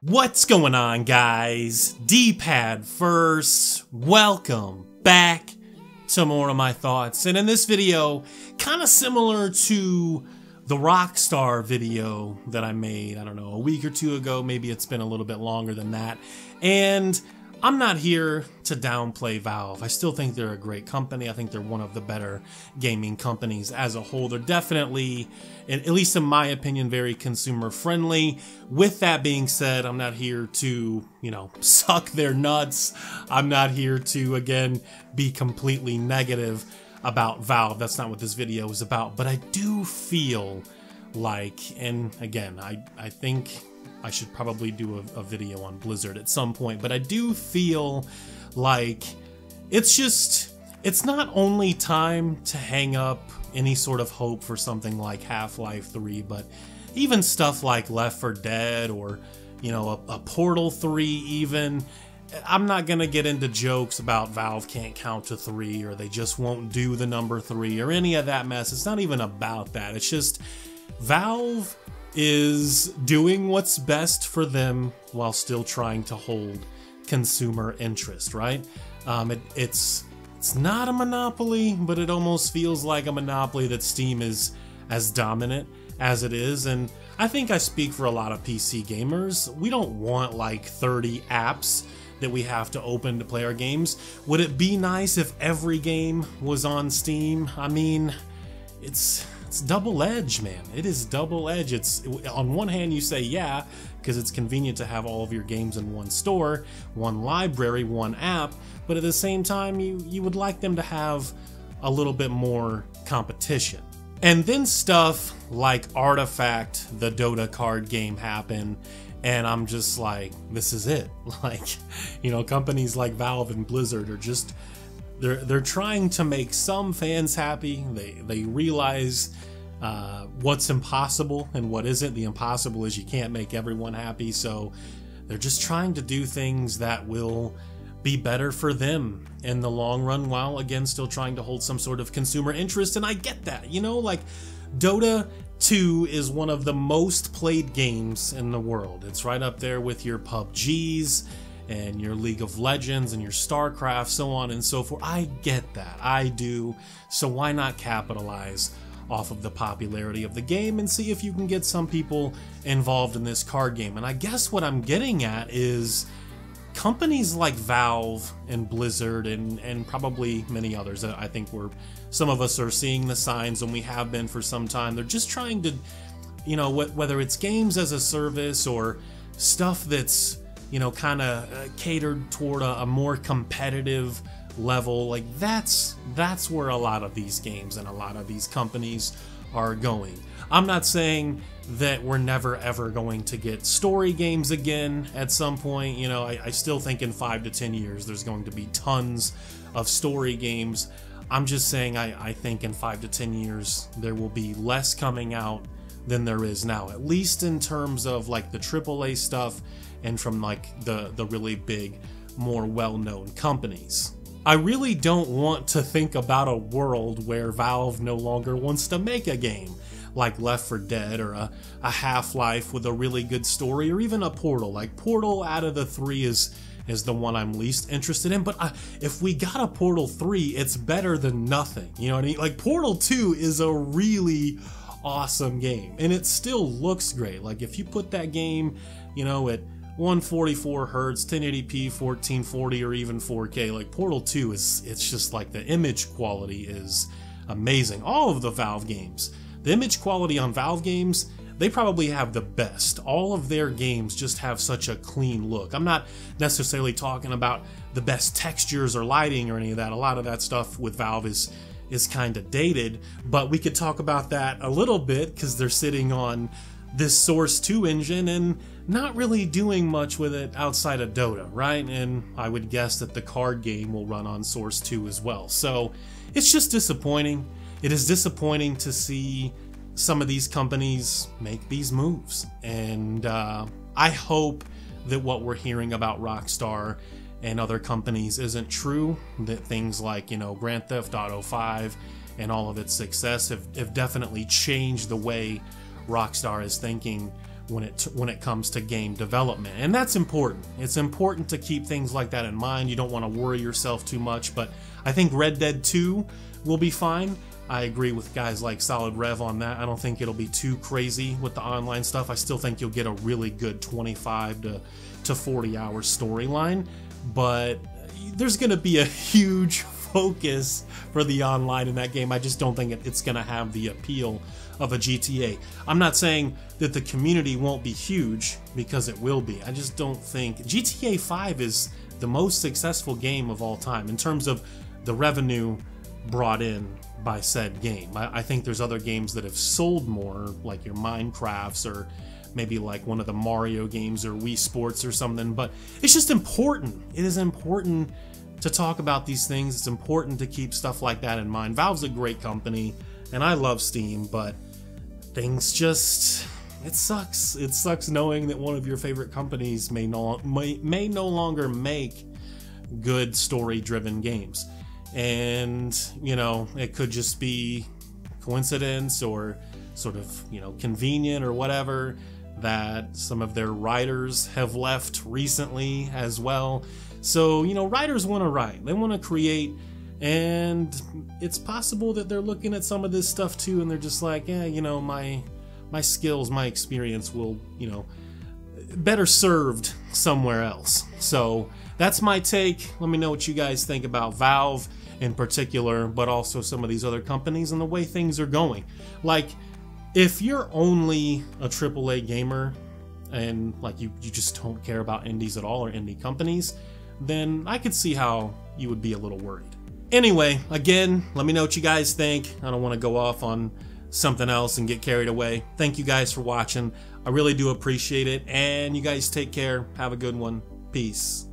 What's going on, guys? D-pad first. Welcome back to more of my thoughts. And in this video, kind of similar to the Rockstar video that I made, I don't know, a week or two ago. Maybe it's been a little bit longer than that. And I'm not here to downplay Valve. I still think they're a great company. I think they're one of the better gaming companies as a whole. They're definitely, at least in my opinion, very consumer friendly. With that being said, I'm not here to, suck their nuts. I'm not here to, again, be completely negative about Valve. That's not what this video is about. But I do feel like, and again, I think I should probably do a video on Blizzard at some point, but I do feel like it's not only time to hang up any sort of hope for something like Half-Life 3, but even stuff like Left 4 Dead or, a Portal 3 even. I'm not going to get into jokes about Valve can't count to 3 or they just won't do the number 3 or any of that mess. It's not even about that. It's just Valve is doing what's best for them while still trying to hold consumer interest, right? It's not a monopoly, but it almost feels like a monopoly that Steam is as dominant as it is. And I think I speak for a lot of PC gamers. We don't want like 30 apps that we have to open to play our games. Would it be nice if every game was on Steam? I mean, it's double-edged, man. It is double-edged. It's on one hand you say yeah, because it's convenient to have all of your games in one store, one library, one app, but at the same time you would like them to have a little bit more competition. And then stuff like Artifact, the Dota card game, happened, and I'm just like, this is it. Like, companies like Valve and Blizzard are just They're trying to make some fans happy. They realize what's impossible and what isn't. The impossible is you can't make everyone happy, so they're just trying to do things that will be better for them in the long run, while again still trying to hold some sort of consumer interest. And I get that, like Dota 2 is one of the most played games in the world. It's right up there with your PUBGs and your League of Legends and your StarCraft, so on and so forth. I get that, I do. So why not capitalize off of the popularity of the game and see if you can get some people involved in this card game? And I guess what I'm getting at is companies like Valve and Blizzard and probably many others. I think some of us are seeing the signs, and we have been for some time. They're just trying to, whether it's games as a service or stuff that's kind of catered toward a more competitive level. Like that's where a lot of these games and a lot of these companies are going. I'm not saying that we're never ever going to get story games again at some point. I still think in 5 to 10 years there's going to be tons of story games. I'm just saying I think in 5 to 10 years there will be less coming out than there is now, at least in terms of like the AAA stuff and from like the really big, more well-known companies. I really don't want to think about a world where Valve no longer wants to make a game like Left 4 Dead or a Half-Life with a really good story, or even a Portal. Like Portal out of the 3 is the one I'm least interested in, but if we got a Portal 3, it's better than nothing. You know what I mean? Like Portal 2 is a really awesome game, and it still looks great. Like if you put that game, at 144 hertz, 1080p, 1440, or even 4K, like Portal 2 it's just like the image quality is amazing. All of the Valve games, the image quality on Valve games, they probably have the best. All of their games just have such a clean look. I'm not necessarily talking about the best textures or lighting or any of that. A lot of that stuff with Valve is kind of dated, but we could talk about that a little bit because they're sitting on this Source 2 engine and not really doing much with it outside of Dota, right? And I would guess that the card game will run on Source 2 as well. So it's just disappointing. It is disappointing to see some of these companies make these moves. And I hope that what we're hearing about Rockstar and other companies isn't true, that things like, Grand Theft Auto 5 and all of its success have definitely changed the way Rockstar is thinking when it comes to game development. And that's important. It's important to keep things like that in mind. You don't want to worry yourself too much, but I think Red Dead 2 will be fine. I agree with guys like Solid Rev on that. I don't think it'll be too crazy with the online stuff. I still think you'll get a really good 25 to 40 hour storyline, but there's going to be a huge focus for the online in that game. I just don't think it's going to have the appeal of a GTA. I'm not saying that the community won't be huge, because it will be. I just don't think GTA 5 is the most successful game of all time in terms of the revenue brought in by said game. I think there's other games that have sold more, like your Minecrafts, or maybe like one of the Mario games, or Wii Sports or something, but it's just important. It is important to talk about these things. It's important to keep stuff like that in mind. Valve's a great company, and I love Steam, but things just, it sucks. It sucks knowing that one of your favorite companies may no longer make good story-driven games. And, you know, it could just be coincidence or sort of, you know, convenient or whatever that some of their writers have left recently as well. So, you know, writers want to write. They want to create, and it's possible that they're looking at some of this stuff too, and they're just like, yeah, you know, my skills, my experience will, you know, better served somewhere else. So that's my take. Let me know what you guys think about Valve in particular, but also some of these other companies and the way things are going. Like, if you're only a AAA gamer and like you just don't care about indies at all, or indie companies, then I could see how you would be a little worried. Anyway, again, let me know what you guys think. I don't want to go off on something else and get carried away. Thank you guys for watching. I really do appreciate it, and you guys take care. Have a good one. Peace.